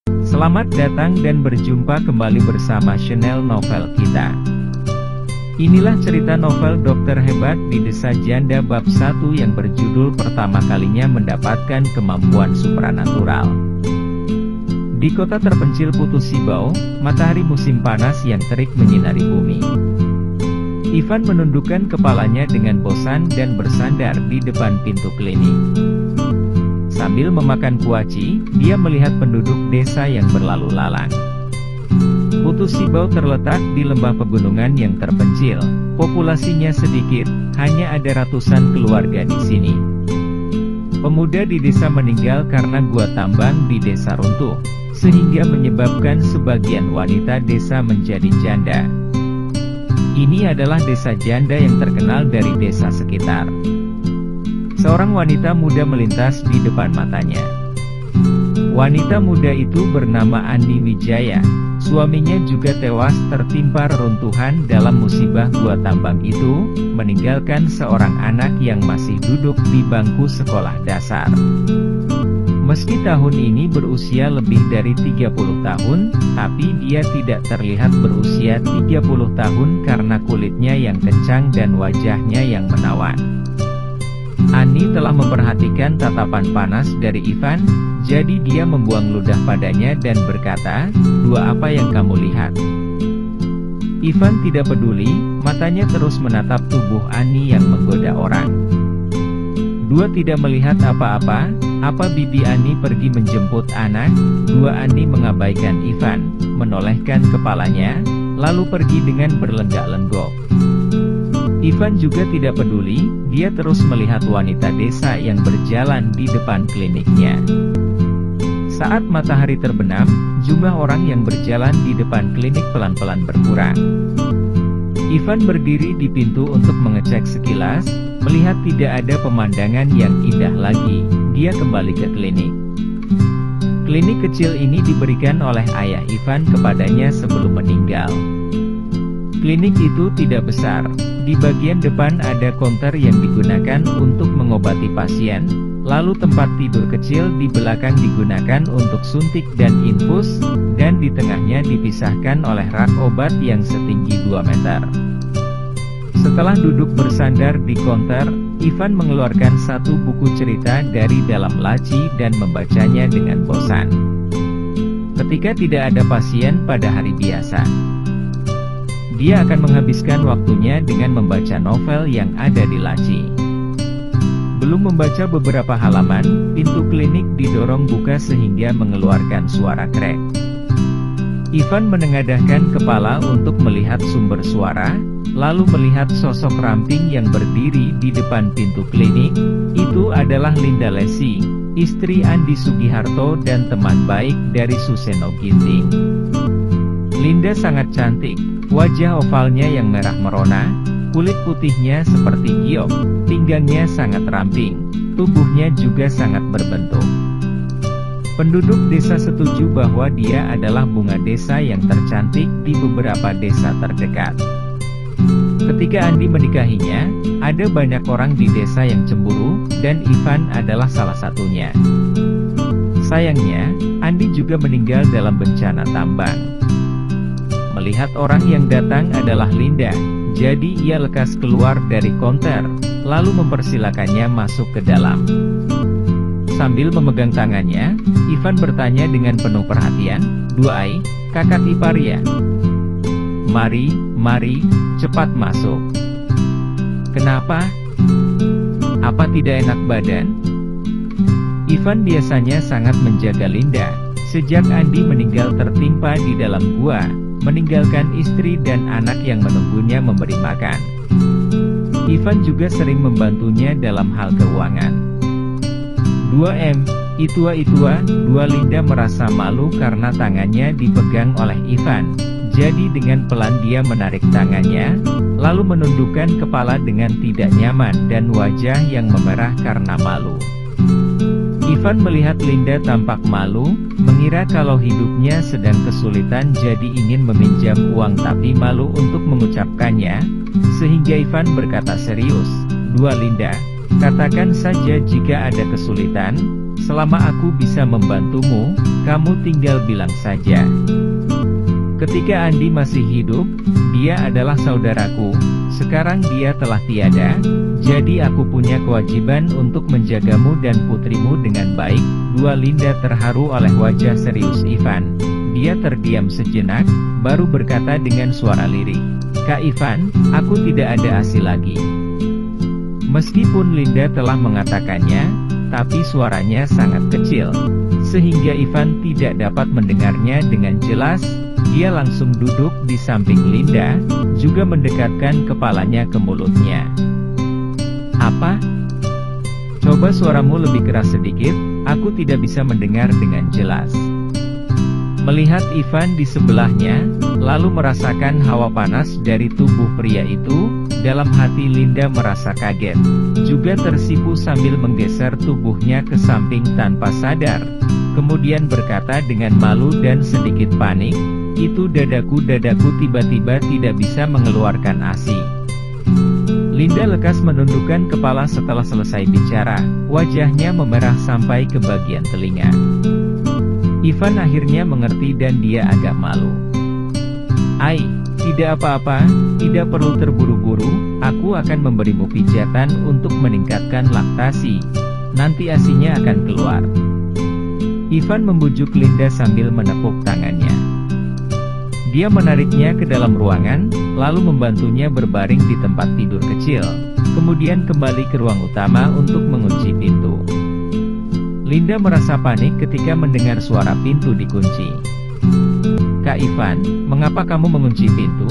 Selamat datang dan berjumpa kembali bersama channel novel kita. Inilah cerita novel Dokter Hebat di Desa Janda bab 1 yang berjudul pertama kalinya mendapatkan kemampuan supranatural. Di kota terpencil Putus Sibau, matahari musim panas yang terik menyinari bumi. Ivan menundukkan kepalanya dengan bosan dan bersandar di depan pintu klinik. Sambil memakan kuaci, dia melihat penduduk desa yang berlalu lalang. Putus Sibau terletak di lembah pegunungan yang terpencil. Populasinya sedikit, hanya ada ratusan keluarga di sini. Pemuda di desa meninggal karena gua tambang di desa runtuh, sehingga menyebabkan sebagian wanita desa menjadi janda. Ini adalah desa janda yang terkenal dari desa sekitar. Seorang wanita muda melintas di depan matanya. Wanita muda itu bernama Ani Wijaya. Suaminya juga tewas tertimpa reruntuhan dalam musibah gua tambang itu, meninggalkan seorang anak yang masih duduk di bangku sekolah dasar. Meski tahun ini berusia lebih dari 30 tahun, tapi dia tidak terlihat berusia 30 tahun karena kulitnya yang kencang dan wajahnya yang menawan. Ani telah memperhatikan tatapan panas dari Ivan, jadi dia membuang ludah padanya dan berkata, "Dua apa yang kamu lihat?" Ivan tidak peduli, matanya terus menatap tubuh Ani yang menggoda orang. Dua tidak melihat apa-apa, apa bibi Ani pergi menjemput anak? Dua Ani mengabaikan Ivan, menolehkan kepalanya, lalu pergi dengan berlenggak-lenggok. Ivan juga tidak peduli, dia terus melihat wanita desa yang berjalan di depan kliniknya. Saat matahari terbenam, jumlah orang yang berjalan di depan klinik pelan-pelan berkurang. Ivan berdiri di pintu untuk mengecek sekilas, melihat tidak ada pemandangan yang indah lagi, dia kembali ke klinik. Klinik kecil ini diberikan oleh ayah Ivan kepadanya sebelum meninggal. Klinik itu tidak besar. Di bagian depan ada konter yang digunakan untuk mengobati pasien, lalu tempat tidur kecil di belakang digunakan untuk suntik dan infus, dan di tengahnya dipisahkan oleh rak obat yang setinggi 2 meter. Setelah duduk bersandar di konter, Ivan mengeluarkan satu buku cerita dari dalam laci dan membacanya dengan bosan. Ketika tidak ada pasien pada hari biasa, dia akan menghabiskan waktunya dengan membaca novel yang ada di laci. Belum membaca beberapa halaman, pintu klinik didorong buka sehingga mengeluarkan suara krek. Ivan menengadahkan kepala untuk melihat sumber suara, lalu melihat sosok ramping yang berdiri di depan pintu klinik. Itu adalah Linda Lesi, istri Andi Sugiharto dan teman baik dari Suseno Ginting. Linda sangat cantik. Wajah ovalnya yang merah merona, kulit putihnya seperti giok, pinggangnya sangat ramping, tubuhnya juga sangat berbentuk. Penduduk desa setuju bahwa dia adalah bunga desa yang tercantik di beberapa desa terdekat. Ketika Andi menikahinya, ada banyak orang di desa yang cemburu, dan Ivan adalah salah satunya. Sayangnya, Andi juga meninggal dalam bencana tambang. Melihat orang yang datang adalah Linda, jadi ia lekas keluar dari konter, lalu mempersilakannya masuk ke dalam. Sambil memegang tangannya, Ivan bertanya dengan penuh perhatian, "Duai, kakak ipar ya? Mari, cepat masuk." "Kenapa? Apa tidak enak badan?" Ivan biasanya sangat menjaga Linda, sejak Andi meninggal tertimpa di dalam gua, meninggalkan istri dan anak yang menunggunya memberi makan. Ivan juga sering membantunya dalam hal keuangan. 2M, Itua, Dua Linda merasa malu karena tangannya dipegang oleh Ivan, jadi dengan pelan dia menarik tangannya, lalu menundukkan kepala dengan tidak nyaman dan wajah yang memerah karena malu. Ivan melihat Linda tampak malu, mengira kalau hidupnya sedang kesulitan jadi ingin meminjam uang tapi malu untuk mengucapkannya, sehingga Ivan berkata serius, "Dua Linda, katakan saja jika ada kesulitan, Selama aku bisa membantumu, kamu tinggal bilang saja. Ketika Andi masih hidup, dia adalah saudaraku. Sekarang dia telah tiada, jadi aku punya kewajiban untuk menjagamu dan putrimu dengan baik. Linda terharu oleh wajah serius Ivan. Dia terdiam sejenak, baru berkata dengan suara lirih, "Kak Ivan, aku tidak ada asi lagi." Meskipun Linda telah mengatakannya, tapi suaranya sangat kecil, sehingga Ivan tidak dapat mendengarnya dengan jelas. Dia langsung duduk di samping Linda, juga mendekatkan kepalanya ke mulutnya. "Apa? Coba suaramu lebih keras sedikit, aku tidak bisa mendengar dengan jelas." Melihat Ivan di sebelahnya, lalu merasakan hawa panas dari tubuh pria itu, dalam hati Linda merasa kaget, juga tersipu sambil menggeser tubuhnya ke samping tanpa sadar. Kemudian berkata dengan malu dan sedikit panik, "Itu dadaku tiba-tiba tidak bisa mengeluarkan ASI." Linda lekas menundukkan kepala setelah selesai bicara, wajahnya memerah sampai ke bagian telinga. Ivan akhirnya mengerti dan dia agak malu. "Ai, tidak apa-apa, tidak perlu terburu-buru, aku akan memberimu pijatan untuk meningkatkan laktasi. Nanti ASINya akan keluar." Ivan membujuk Linda sambil menepuk tangannya. Dia menariknya ke dalam ruangan, lalu membantunya berbaring di tempat tidur kecil, kemudian kembali ke ruang utama untuk mengunci pintu. Linda merasa panik ketika mendengar suara pintu dikunci. "Kak Ivan, mengapa kamu mengunci pintu?"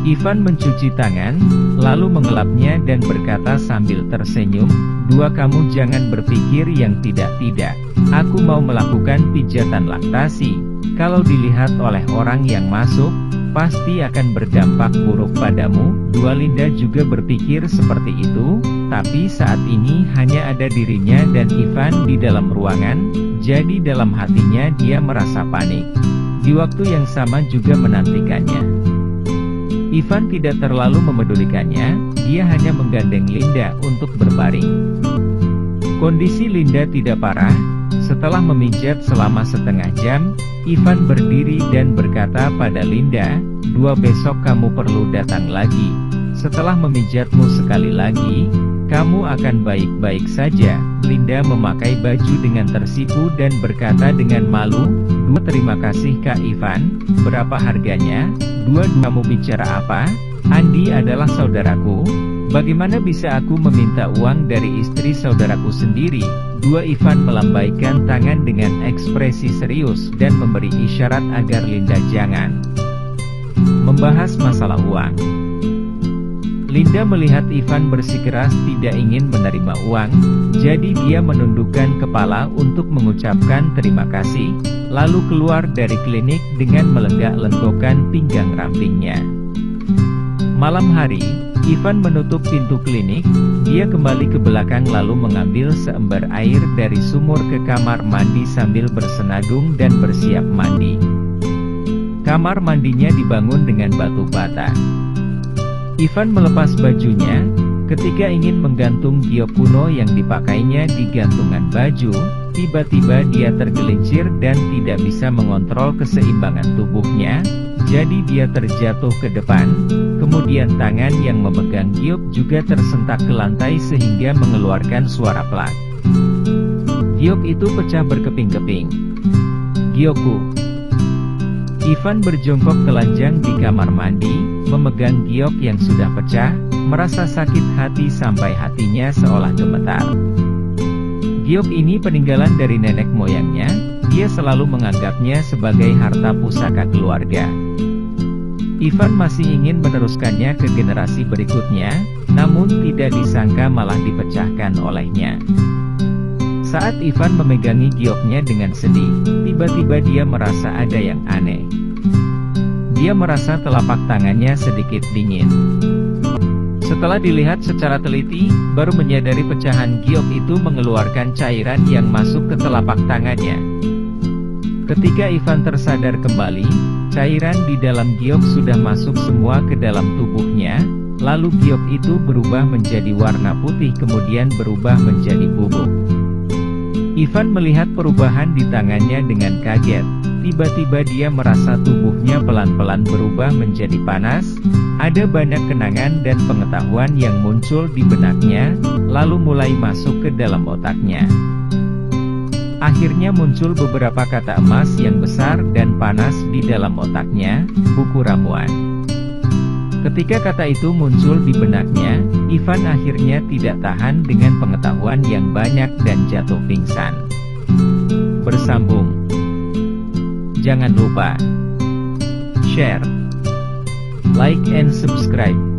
Ivan mencuci tangan, lalu mengelapnya dan berkata sambil tersenyum, Kamu jangan berpikir yang tidak-tidak. Aku mau melakukan pijatan laktasi. Kalau dilihat oleh orang yang masuk, pasti akan berdampak buruk padamu." Linda juga berpikir seperti itu, tapi saat ini hanya ada dirinya dan Ivan di dalam ruangan, jadi dalam hatinya dia merasa panik. Di waktu yang sama juga menantikannya. Ivan tidak terlalu memedulikannya, dia hanya menggandeng Linda untuk berbaring. Kondisi Linda tidak parah. Setelah memijat selama setengah jam, Ivan berdiri dan berkata pada Linda, besok kamu perlu datang lagi. Setelah memijatmu sekali lagi, kamu akan baik-baik saja." Linda memakai baju dengan tersipu dan berkata dengan malu, Terima kasih Kak Ivan, berapa harganya? Kamu bicara apa? Andi adalah saudaraku. Bagaimana bisa aku meminta uang dari istri saudaraku sendiri? Ivan melambaikan tangan dengan ekspresi serius dan memberi isyarat agar Linda jangan membahas masalah uang. Linda melihat Ivan bersikeras tidak ingin menerima uang, jadi dia menundukkan kepala untuk mengucapkan terima kasih, lalu keluar dari klinik dengan melenggak-lenggokkan pinggang rampingnya. Malam hari, Ivan menutup pintu klinik, dia kembali ke belakang lalu mengambil seember air dari sumur ke kamar mandi sambil bersenadung dan bersiap mandi. Kamar mandinya dibangun dengan batu bata. Ivan melepas bajunya, ketika ingin menggantung giok kuno yang dipakainya di gantungan baju, tiba-tiba dia tergelincir dan tidak bisa mengontrol keseimbangan tubuhnya, jadi dia terjatuh ke depan, kemudian tangan yang memegang giok juga tersentak ke lantai sehingga mengeluarkan suara plak. Giok itu pecah berkeping-keping. "Giokku." Ivan berjongkok telanjang di kamar mandi, memegang giok yang sudah pecah, merasa sakit hati sampai hatinya seolah gemetar. Giok ini peninggalan dari nenek moyangnya, dia selalu menganggapnya sebagai harta pusaka keluarga. Ivan masih ingin meneruskannya ke generasi berikutnya, namun tidak disangka malah dipecahkan olehnya. Saat Ivan memegangi gioknya dengan sedih, tiba-tiba dia merasa ada yang aneh. Dia merasa telapak tangannya sedikit dingin. Setelah dilihat secara teliti, baru menyadari pecahan giok itu mengeluarkan cairan yang masuk ke telapak tangannya. Ketika Ivan tersadar kembali, cairan di dalam giok sudah masuk semua ke dalam tubuhnya, lalu giok itu berubah menjadi warna putih kemudian berubah menjadi bubuk. Ivan melihat perubahan di tangannya dengan kaget. Tiba-tiba dia merasa tubuhnya pelan-pelan berubah menjadi panas. Ada banyak kenangan dan pengetahuan yang muncul di benaknya, lalu mulai masuk ke dalam otaknya. Akhirnya muncul beberapa kata emas yang besar dan panas di dalam otaknya, buku ramuan. Ketika kata itu muncul di benaknya, Ivan akhirnya tidak tahan dengan pengetahuan yang banyak dan jatuh pingsan. Bersambung. Jangan lupa share, like and subscribe.